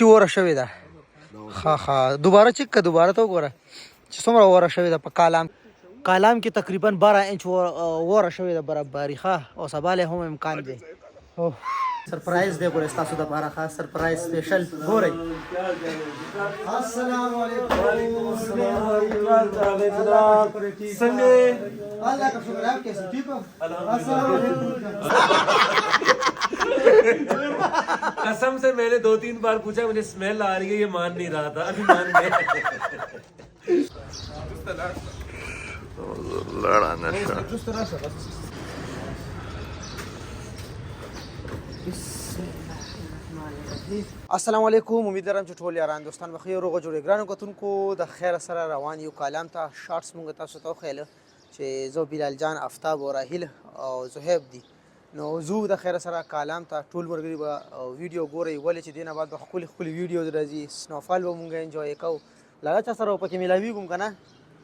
چې وره شوې ده ها دوباره چک که دوباره ته وګوره چې څومره وره شوې ده په کالام کې تقریبا 12 انچ وره شوې ده برابري ښه او سبا له هم امکان دی سرپرایز دی ګورئ ستاسو دپاره خاص سرپرایز سپیشل ګورئ السلام علیکم څنګه الله کا شکر آپ کیسے ٹھیک ہو السلام علیکم कसम से मैंने 2-3 बार पूछा मुझे स्मेल आ रही है ये मान नहीं रहा था अभी मान गया السلام علیکم امید لرم چې ټول یاران دوستان بخیر روغ جوړ ګرانو کتونکو د خیر سره روان یو کالام ته شارټس مونږ تاسو ته وښیله چې زه بلال جان آفتاب او راهیل او زهیب دي نو زه د خیر سره کالام ته ټول ملګري به ویډیو ګورئ ولې چې دې نه بعد به ښکلي ویډیوز راځي سنوفال به مونږ انجوی کوو له چا سره پکې میلاویږو که نه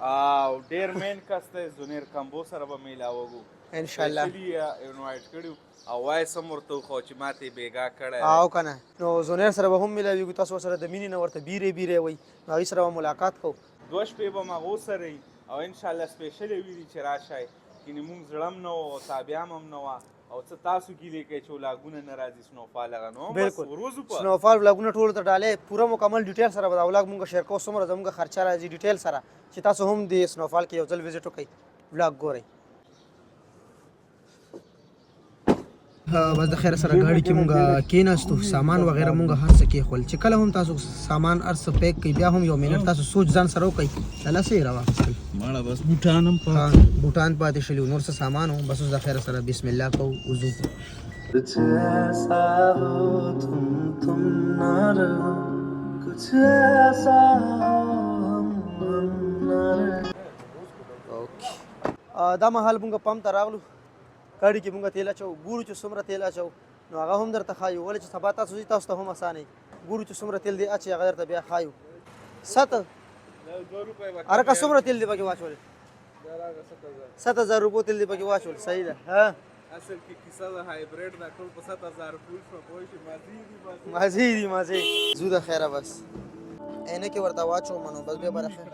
او ډېر مین کس دی زنیر کمبو سره به میلاوږو انشاءالله انوایټ کړي او وایس هم ورته وښو چې ما ته یې بیګا کړی او که نه نو زنیر سره به هم میلاویږو تاسو سره د مینې نه ورته بیرې وایي نو هغوی سره به ملاقات کوو 2 شپې به م هغو سره وي او انشاءالله سپیشلې وي دي چې راشئ کینې مونږ زړه هم نه وو او تابعه هم نه وه او څه تاسو ګیلې کوئ چې ولاګونه نه راځي سنوفال هغه نو بس وروځو په سنوفال ولاګونه ټولو ته ډالۍ پوره مکمل ډیټیل سره به دا ولاګ مونږ شیر کوو څومره زموږ خرچه راځي ډیټیل سره چې تاسو هم د سنوفال کې یو ځل وزټ وکړئ ولاګ ګورئ بس د خیر سره گاڑی کې مونږ کېناستو سامان وغیره مونږ هر څه کېښول چې کله هم تاسو سامان هر څه پیک کوئ بیا هم یو منټ تاسو سوچ ځان سره وکئ چله څه یې راواخیستل ماړه بس بوټان هم بوټان پاتې شولي نور څه سامان و بس اوس د خیر سره بسم الله کوو وضو دا مهال مونږ پمپ ته راغلو ګاډي کې مونږ تیل اچو ګورو چې څومره تیل اچو نو هغه هم درته ښایو ولې چې سبا تاسو ځي تاسو ته هم اسانه ګورو چې څومره تیل دی اچي هغه درته بیا ښایو 7 اره که څومره تیل دی پکې واچول 7000 روپو تیل دی پکې واچول صحیح ده ها اصل کې کیسه د هایبریډ دا ټول په 7000 پول شو پوه شي مازی زو د خیره بس اینه کې ورته واچو منو بس بیا بره خیر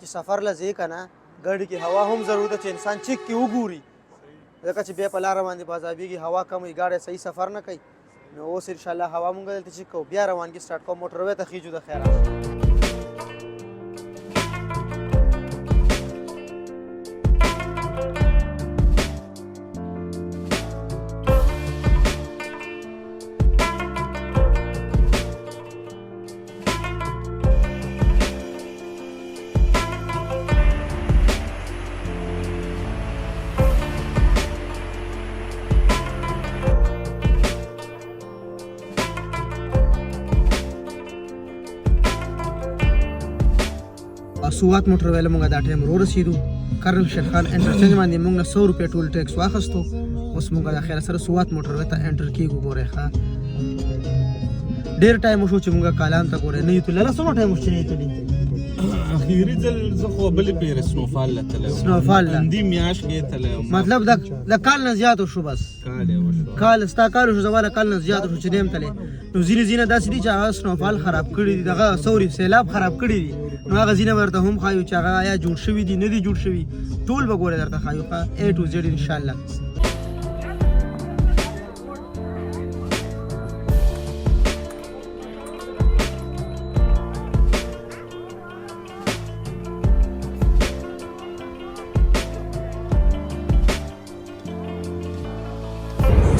چې سفر لځې که نه ګاډي کې هوا هم ضرورت ده چې انسان چیک کې وګوري ځکه چې بیا په لاره باندې بازابېږي هوا کم وي ګاډی صحیح سفر نه کوي نو اوس انشاءالله هوا مونږ دلته چیک کوو بیا روانګي سټارټ کوو موټر وی ته خیجو د خیره سوات موټر ویله مونږ دا ټایم رو رسیدو کرنل شیخ خان انټرچینج باندې مونږ نه 100 روپۍ ټول ټیکس واخیستو اوس مونږ د خیر سره سوات موټر وی ته انټر کېږو ګورئ ښه ډېر ټایم وشو چې مونږ کالام ته ګورئ نه یو تللی څومره ټایم وشو چې نه یې تللی اخیری ځل زه خو بلې پیرې سنوفال له تللی سنوفال له همدې میاشت کې تللی مطلب د کال نه زیات وشو بس کال ستا کال وشو زما د کال نه زیات وشو چې نه یم تللی نو ځینې داسې دي چې هغه سنوفال خراب کړي دي دغه سوري سیلاب خراب کړي دي نو هغه ځینې ورته هم ښایو چې هغه یا جوړ شوي دي نه دي جوړ شوي ټول به ګورئ درته ښایو ښه A to Z انشاءالله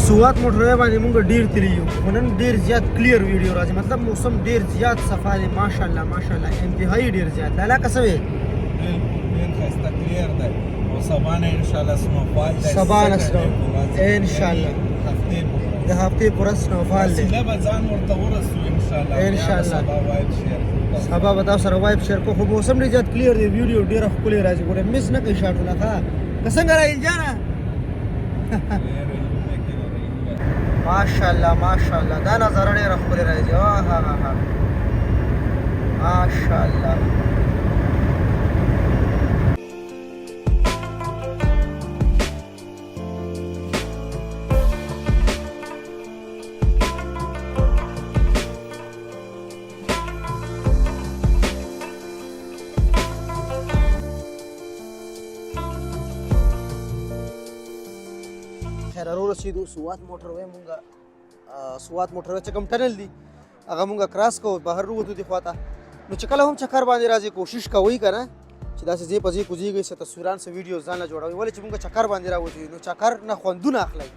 سوات موټروی باندې مونږ ډیر تللی یو خو نن ډیر زیات کلیر ویډیو راځي مطلب موسم ډیر زیات صفا دی ماشاءالله انتهایی ډیر زیات لاله که څه وی ډېر ښایسته کلیر دی او سبا نه انشاءالله سنوفال دی سبا نه انشاءالله د هفتې پوره سنوفال دی وسیله به ځان ورته ورسو انشاءالله سبا به تاسو سره وایب شیر کوو خو موسم ډېر زیات کلیر دی ویډیو ډېره ښکلې راځي ګورئ مس نه کوي شاټونه ښه که څنګه راهیل جانه ماشاءالله دا نظاره ډېره ښکلې راځي ماشاءالله خیر ورسېدو سوات موټر وې مونږه سوات موټر وې چې کوم ټنل دی هغه مونږه کراس کوو بهر ووتو دې خواته نو چې کله هم چکر باندې راځي کوشش کوئ که نه چې داسې ځای په ځای کوزېږئ څه تصویران څه ویډیوز ځان له جوړوئ ولې چې مونږ چکر باندې راوځي نو چکر نه خوندونه اخلئ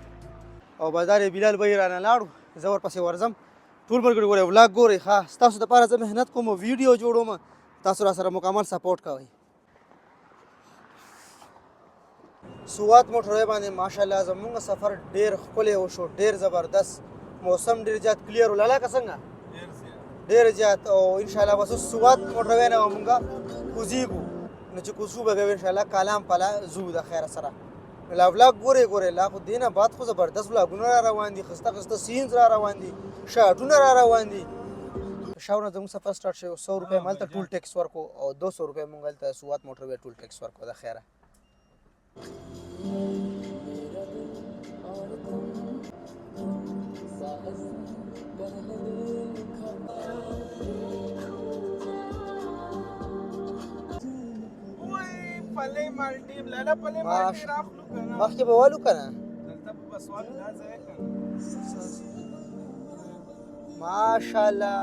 او بازار یې بلال به یې رانه لاړو زه ورپسې ورځم ټول ملګري ګورئ ولاګ ګورئ ښه ستاسو دپاره زه محنت کوم ویډیو جوړوم تاسو را سره مکمل سپورټ کوئ سوات موټروی باندې ماشاءالله زمونږ سفر ډېر ښکلی وشو ډېر زبردست موسم ډېر زیات کلیر و لالا که څنګه ډېر زیات او انشاءالله بس اوس سوات موټروی نه به مونږ کوزېږو نو چې کوزو به بیا انشاءالله کالام پله ځو د خیره سره لا ولاګ ګورئ لا خو دې نه بعد خو زبردست ولاګونه را روان دي ښایسته ښایسته سینز را روان دي شاټونه را روان دي شاو نه زموږ سفر سټارټ شوی 100 روپۍ مې هلته ټول ټیکس ورکو او 200 روپۍ مونږ هلته سوات موټروی ټول ټیکس ورکو د خیره پلې مالټې لاله پلې مالټې راخلو کنه مخکې به والو کنه دلته په بسوالو دا ځای کنه ماشاءالله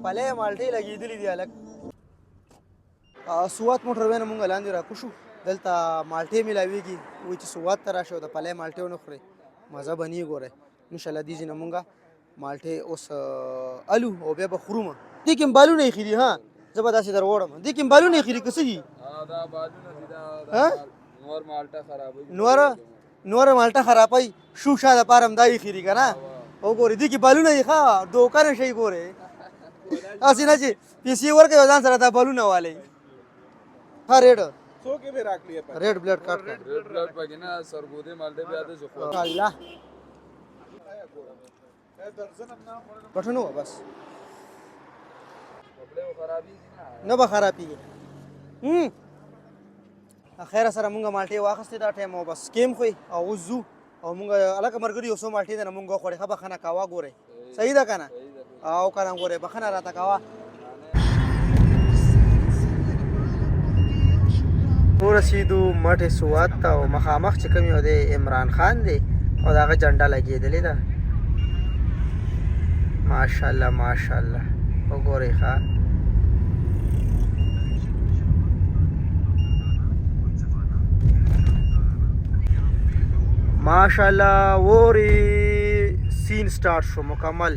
پلې مالټې لګېدلې دي هلک سوات موټروی نه مونږ لاندې راکوشو دلته مالټې میلاویږي وایي چې سوات ته راشئ او د پلې مالټې ونه خورئ مزه به نه یې ګورئ انشاءالله دې ځای نه مونږ مالټې اوس الو او بیا به خورو دې کې هم بالونه ایښي دي ها زه به داسې در وړم دې کې هم بالونه ایښي دي که څه دي نوره مالټه خرابوي شوشا دپاره هم دا ایښي دي که نه وګورئ دې کې بالونه یې ښه دوکه نه شئ ګورئ هسې نه چې پیسې ورکوي او ځان سره دا بالونه والئ ها ریډ څوک یې راکړي ریډ بلډ کاټ ریډ بلډ پکې نه سرګودې مالټې بیا د جو الله پټنو بس نه به خرابېږي خیره سره مونږ مالټې واخیستې دا ټایم او بس کیم خوئ او اوس ځو او مونږ هلکه ملګري یو څو مالټې دی نه مونږ وخوړې ښه بخښنه کوه ګورئ صحیح ده که نه او که نه ګورئ بخښنه راته کوه ورسېدو مټې سوات ته او مخامخ چې کوم یو دی عمران خان دی او د هغه جنډه لګېدلې ده ماشاءالله ماشاءالله وګورئ ښه ماشاءالله وورې سین سټارټ شو مکمل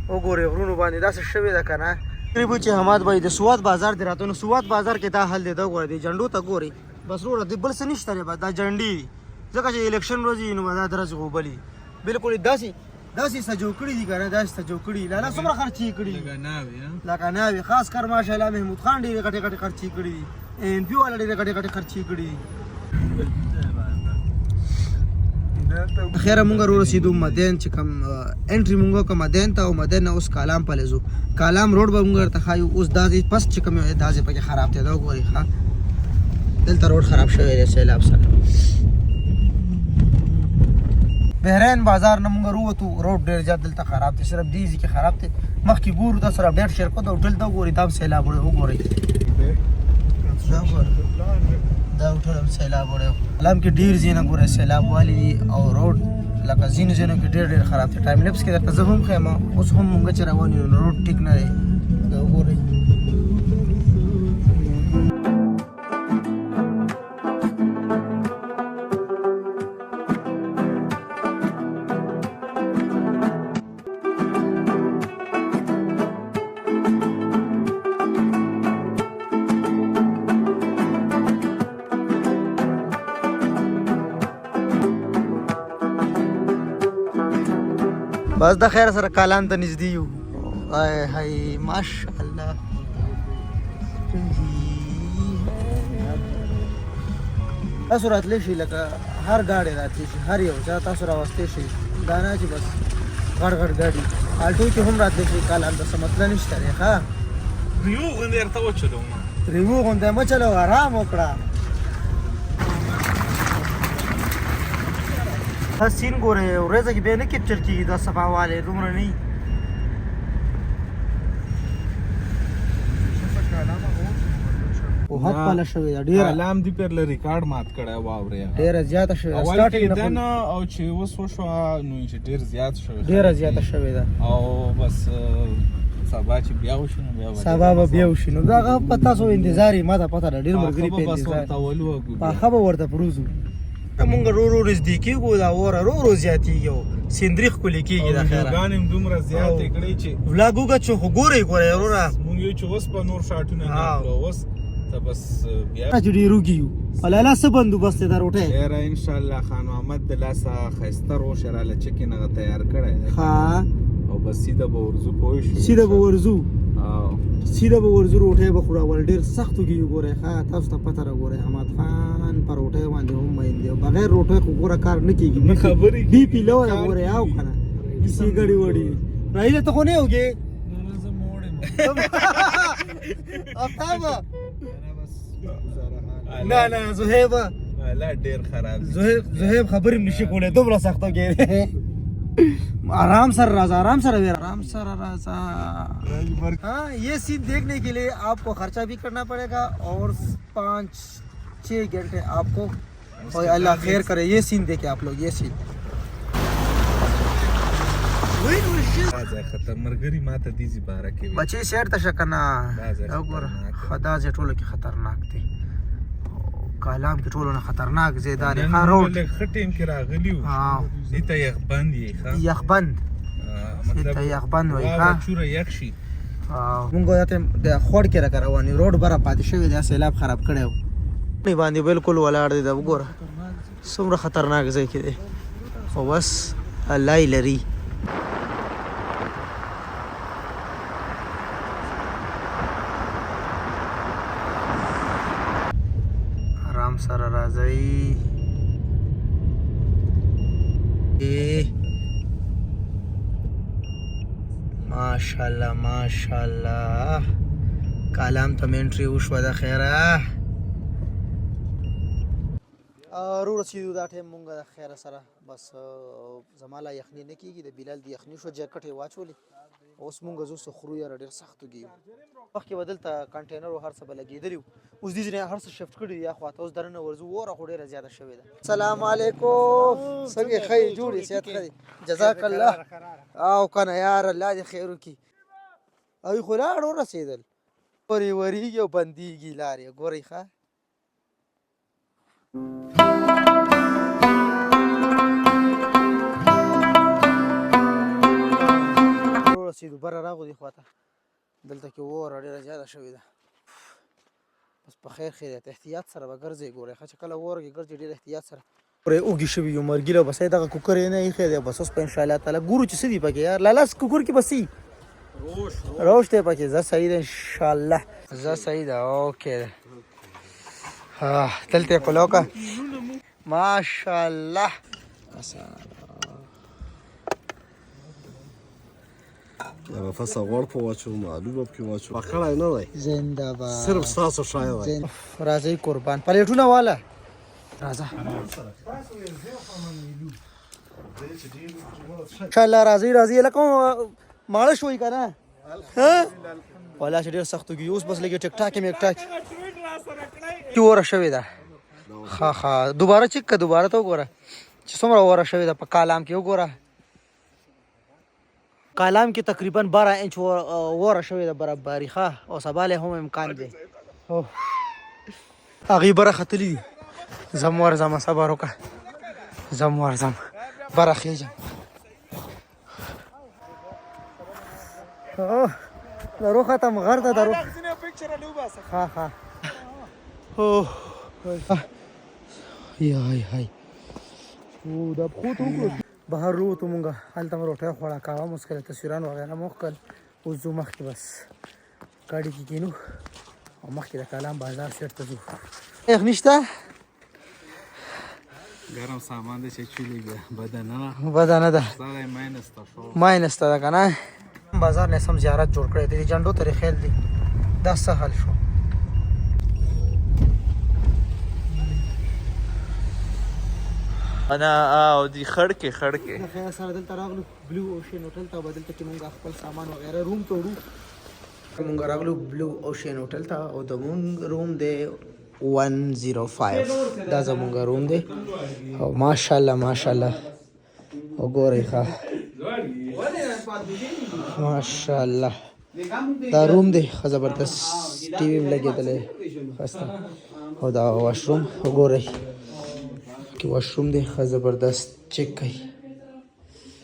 وګورئ غرونو باندې داسې شوې ده که نه قریبو چې حماد بھائی د سوات بازار دی راته نو سوات بازار کې دا حل دی دا ګوره دی جنډو ته ګورئ بس وروره دی بل څه نشته دی بس دا جنډې دي ځکه چې الیکشن ورځ وي نو به دا درځي غوبلي بالکل داسې سجو کړي دي که نه داسې سجو کړي لالا څومره خرچې کړي لکه ناوې خاص کر ماشاءالله محمود خان ډېرې غټې غټې خرچې کړي دي ایم پي والا ډېرې غټې غټې خرچې کړي دي خیره مونږ ورسېدو مدین چې کوم انټري مونږ وکړه مدین ته او مدین نه اوس کالام پلې ځو کالام روډ به مونږ ورته ښایو اوس دا ځای پس چې کوم دا ځای پکې خراب دی دا وګورئ ښه دلته روډ خراب شوی دی سیلاب سره بحرین بازار نه مونږ ووتو روډ ډېر زیات دلته خراب دی صرف دې ځای کې خراب دی مخکې ګورو دا سره اپډیټ شیر کړو دا هوټل ته وګورئ دا هم سیلاب وړی وګورئ دا هوټل هم سیلاب وړی کالام کې ډېر ځایونه ګورئ سیلاب والي دي او روډ لکه ځینو ځایونو کې ډېر خراب دی ټایم لیپس کې درته زه هم ښیم اوس هم مونږ چې روان یو نو روډ ټیک نه دی دا وګورئ بس د خیر سره کالام ته نږدې یو هاي ماشاءالله تاسو راتلی شئ لکه هر ګاډی راتلی شي هر یو چا تاسو راوستی شئ دا نه چې بس غټ غټ ګاډي الټو کې هم راتلی شئ کالام ته څه مطلب نشته دی ښه ریو غوندې درته وچلوم ریو غوندې مه چلو آرام وکړه سین ګورئ ورځه کې بیا نه کیپچر کېږي دا صفاوالی دومره نه وي حد پاله شوې ده ډېره کالام دی پر له ریکارډ مات کړی واورې ډېره زیاته شوې ده اول سټارټینګ کې نه نه او چې اوس وشوه نو چې ډېر زیات شوی ډېره زیاته شوې ده او بس سبا چې بیا وشي نو بیا سبا به بیا وشي نو دغه په تاسو انتظار یې ما ته پته ده ډېر ملګري په بس انتظار ورته ولو وګورو پاخه به ورته پروزو مونږ رو نږدې کېږو دا اوره رو زیاتېږي او سیندري ښکلې کېږي دا خیره ویډیوګانې هم دومره زیاتې کړې چې ولاګ وګچو خو ګورئ وروره مونږ یو چې اوس په نور شاټونه نه کړو اوس ته بس بیا چې ډېر وږي یو الله څه بندوبست دی دا روټۍ ډېره انشاءالله خان محمد د لاسه ښایسته روش یې راله چکن هغه تیار کړی دی ښه او بس سیده به ورځو پوه شو سیده به ورځو او سیده به ورځو روټۍ به خورو ول ډېر سخت وږي یو ګورئ ښه تاسو ته پته راګورئ حماد خان په روټۍ باندې هم مین دی بغیر روټۍ خو ګوره کار نه کېږي خبرې بي پي لو یې ګورئ او که نه کیسې ګډې وډې راهیله ته خو نه یوګې افتابه نه نه زهیبه لا ډېر خراب دي زهیب خبرې نشي کولی دومره سخته کې आराम सर राजा आराम सर आराम सर राजा हाँ ये सीन देखने के लिए आपको खर्चा भी करना पड़ेगा और 5-6 घंटे आपको और अल्लाह खैर करे ये सीन देखे आप लोग ये सीन خطر مرګري ماته دیزي باره کې بچي شهر ته شکنه وګوره خدا دې ټولو کې خطرناک دی کالام کې ټولو نه خطرناک زیدار ښه روډ خټیم کې راغلی و دې ته یخبند یې ښه یخبند مطلب ته یخبند وایي ښه چوره یخ شي مونږ ته د خوړ کې راکړه روانې روډ بره پاتې شوی دی سیلاب خراب کړی و نه باندې بالکل ولاړ دی دا وګوره څومره خطرناک ځای کې دی خو بس الله یې لري آرام سره راځئ ماشاءالله ماشاءالله کالام ته منټري وشوه د خیره رو رسیدو دا ټایم مونږ د خیره سره بس زما لا یخني نه کېږي د بلال د یخني شو جاکټ یې واچولې اوس مونږ زو څه خورو یاره ډېر سخت وږي یو مخکې به دلته کنټینر او هر څه به لګېدلي وو اوس دې ځینې هر څه شفټ کړي یا خواته اوس دننه ورځو اوره خو ډېره زیاته شوې ده السلام علیکم څنګه ښه یې جوړ یې صحت ښه دی جزاک الله او که نه یار الله دې خیر وکړي او خو لاړ ورسېدل ورې ورېږي او بندېږي لارې ګورئ ښه رسیدو بره راغو دې خواته دلته کې اوره ډېره زیاته شوې ده بس په خیر خیریت احتیاط سره به ګرځئ ګورئ ښه چې کله اوره کې ګرځئ ډېر احتیاط سره اوږې شوي یو مرګي له بس دغه کوکر یې نه ایښی دی بس اوس په انشاءالله تعالی ګورو چې څه دي پکې یار لالاس کوکر کې بس روش دی پکې زه صحیح ده انشاءالله زه صحیح ده اوکې ده دلته یې پلو که ماشاءالله هغه فصل غوړ په واچو معلومه پکې واچو پخړای نه دی زنده باد صرف ستاسو شای دی راځئ قربان پلیټونه والا راځه انشاءالله راځئ لکه ماړه شوئ که نه والله چې ډېر سخت وږي اوس بس لږ ټیک ټاک مې ټاک چې اوره شوې ده ښه دوباره چک که دوباره ته وګوره چې څومره اوره شوې ده په کالام کې وګوره کالام کې تقریبا 12 انچ اوره شوې ده برابري ښه او سبا له هم امکان دی هغې بره ختلي دي زم ورځم صبر وکړه زم ورځم بره خېږم درو ختم غر ته درو ها یای او دا پخو ته وګورو بهر ووتو مونږ هلته مې روټۍ خوړه کاوه مو څښله تصویران وغیره مو وکړل اوس ځو مخکې بس ګاډي کې کینو او مخکې د کالام بازار سیټ ته ځو یخ نشته ګرم سامان دی چې چولېږي بده نه ده سړی ماینس ته شو ماینس ته ده که نه بازار نه سم زیارت جوړ کړی دی د جنډو ترې خیل دی دا څه حل شو انا او دی خړکې خیر سره دلته راغلو بلو اوشن هوټل ته به دلته کې مونږ خپل سامان وغیره روم ته وړو مونږ راغلو بلو اوشین هوټل ته او د مونږ روم دی 105 دا زمونږ روم دی او ماشاءالله ماشاءالله وګورئ ښه ماشاءالله دا روم دی ښه زبردست ټي وي لګېدلی ښایسته او دا واشروم وګورئ کې واشروم دی ښه زبردست چیک کوي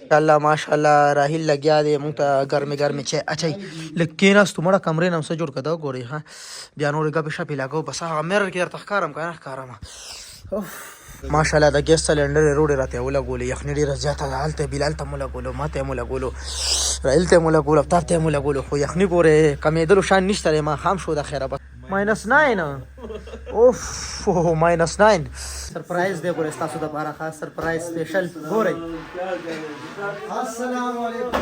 ماشاءالله ماشاءالله راهیل لګیا دی مونږ ته ګرمې ګرمې چای اچوي لږ کېناستو مړه کمرې نه هم څه جوړ کړه دا وګورئ ها بیا نورې ګپې شپې لګو بس هغه میرر کې درته ښکارم که نه ښکارم ماشاءالله د ګیس سلنډر یې روډې راته ولګولې یخني ډېره زیاته ده هلته یې بلال ته مو لګولو ما ته یې مو لګولو راهیل ته یې مو لګولو افطار ته یې مو لګولو خو یخني ګورې کمېدلو شان نشته دی ماښام شو د خیره بس -9 اوف -9 سرپرایز دی ګورئ ستاسو دپاره خاص سرپرایز سپیشل ګورئ السلام علیکم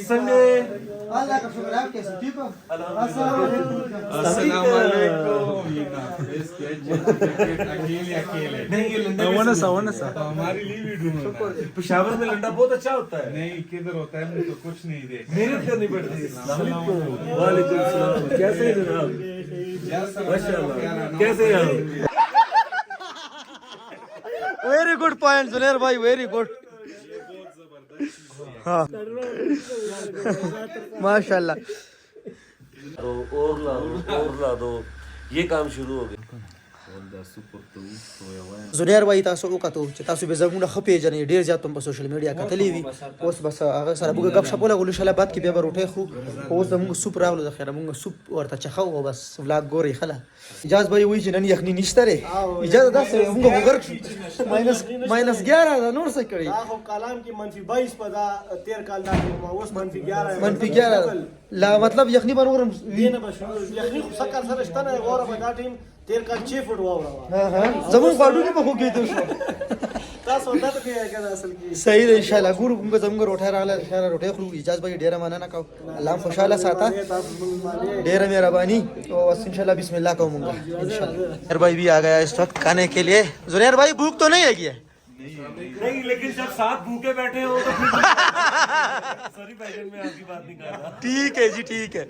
څنګه اللہ کا شکر آپ کیسے ٹھیک ہو السلام علیکم ہماری لیو پشاور میں لنڈا بہت اچھا ہوتا ہے نہیں کدھر ہوتا ہے تو کچھ نہیں دیکھ محنت کرنی پڑتی ہے وعلیکم السلام کیسے ہیں جناب ماشاء اللہ کیسے ہیں آپ ویری گڈ پوائنٹ زنیر بھائی ویری گڈ ہاں ماشاء اللہ اور لا دو یہ کام شروع ہو گیا زنیر بھائی تاسو وکتو چې تاسو به زموږ ښه پیژنئ ډېر زیات هم په سوشل میډیا کتلی وي اوس بس هغه سره موږ ګپ شپ ولګولو انشاءالله بعد کې بیا به روټۍ خورو خو اوس زموږ سوپ راغلو د خیره موږ سوپ ورته چخو او بس ولاګ ګورئ ښه اجاز بھائی وایي چې نن یخني نشته دی اجازه داسې موږ خو غرق شو -11 ده نور څه کړي خو کلام کې -22 په دا 13 کال دا اوس -11 لا مطلب یخني به نور دینه بشو یخني خو سکر سره شته نه غوړه په دا ټیم 13 کال 6 فوټ واوره زموږ غاډو کې به خو کېدو شو تاسو دا ته کې کنه اصل کې صحیح دی انشاءالله ګورو موږ زموږ روټۍ راغله خیره روټۍ خورو اجاز بھائی ډېره مننه کوم الله هم خوشحاله ساته ډېره مهرباني تو بس انشاءاللہ بسم اللہ کہوں گا انشاءاللہ زنیر بھائی بھی آ گیا اس وقت کھانے کے لیے زنیر بھائی بھوک تو نہیں لگی ہے نہیں لیکن جب ساتھ بھوکے بیٹھے ہو تو سوری بھائی جان میں آپ کی بات نہیں کر رہا ٹھیک ہے جی ٹھیک ہے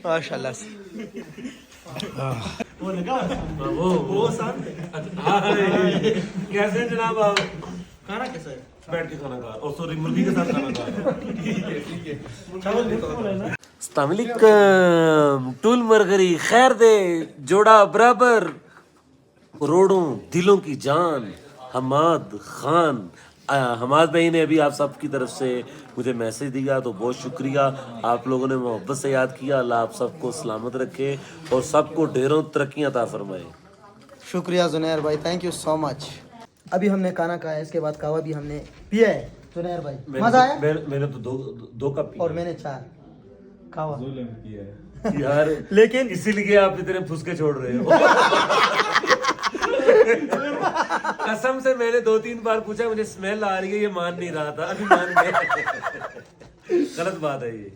ماشاءاللہ سے کیسے جناب آپ کھانا کیسا ہے بیٹھ کے کھانا کھا اور سوری مرغی کے ساتھ کھانا کھا السلام علیکم ٹول مرغری خیر دے جوڑا برابر کروڑوں دلوں کی جان حماد خان حماد بھائی نے ابھی آپ سب کی طرف سے مجھے میسج دیا تو بہت شکریہ آپ لوگوں نے محبت سے یاد کیا اللہ آپ سب کو سلامت رکھے اور سب کو ڈھیروں ترقیاں عطا فرمائے شکریہ زنیر بھائی تھینک یو سو مچ ابھی ہم نے کھانا کھایا اس کے بعد کہوا بھی ہم نے پیا ہے زنیر بھائی مزہ آیا میں نے تو دو کپ اور میں نے 4 کہوا یار لیکن اسی لیے آپ اتنے پھسکے چھوڑ رہے ہو قسم سے میں نے 2-3 بار پوچھا مجھے اسمیل آ رہی ہے یہ مان نہیں رہا تھا ابھی مان گیا غلط بات ہے یہ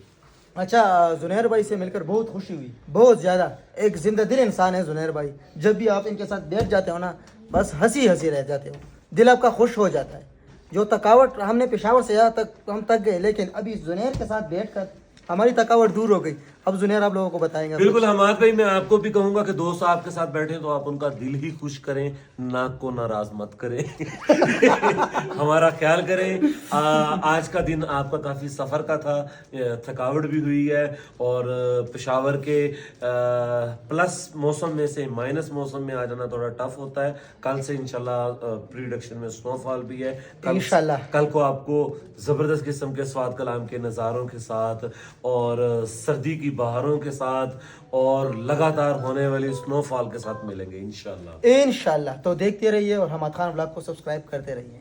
اچھا زنیر بھائی سے مل کر بہت خوشی ہوئی بہت زیادہ ایک زندہ دل انسان ہے زنیر بھائی جب بھی آپ ان کے ساتھ بیٹھ جاتے ہو نا بس ہنسی رہ جاتے ہو دل آپ کا خوش ہو جاتا ہے جو تھکاوٹ ہم نے پشاور سے یہاں تک ہم تک گئے لیکن ابھی زنیر کے ساتھ بیٹھ کر ہماری تھکاوٹ دور ہو گئی اب زنیر آپ لوگوں کو بتائیں گے بالکل حماد بھائی میں آپ کو بھی کہوں گا کہ دوست آپ کے ساتھ بیٹھے تو آپ ان کا دل ہی خوش کریں ناک کو ناراض مت کریں ہمارا خیال کریں آج کا دن آپ کا کافی سفر کا تھا تھکاوٹ بھی ہوئی ہے اور پشاور کے پلس موسم میں سے مائنس موسم میں آ جانا تھوڑا ٹف ہوتا ہے کل سے انشاءاللہ پریڈکشن میں سنو فال بھی ہے انشاءاللہ کل کو آپ کو زبردست قسم کے سواد کلام کے نظاروں کے ساتھ اور سردی کی بہاروں کے ساتھ اور لگاتار ہونے والی سنو فال کے ساتھ ملیں گے انشاءاللہ انشاءاللہ تو دیکھتے رہیے اور حماد خان بلاگ کو سبسکرائب کرتے رہیے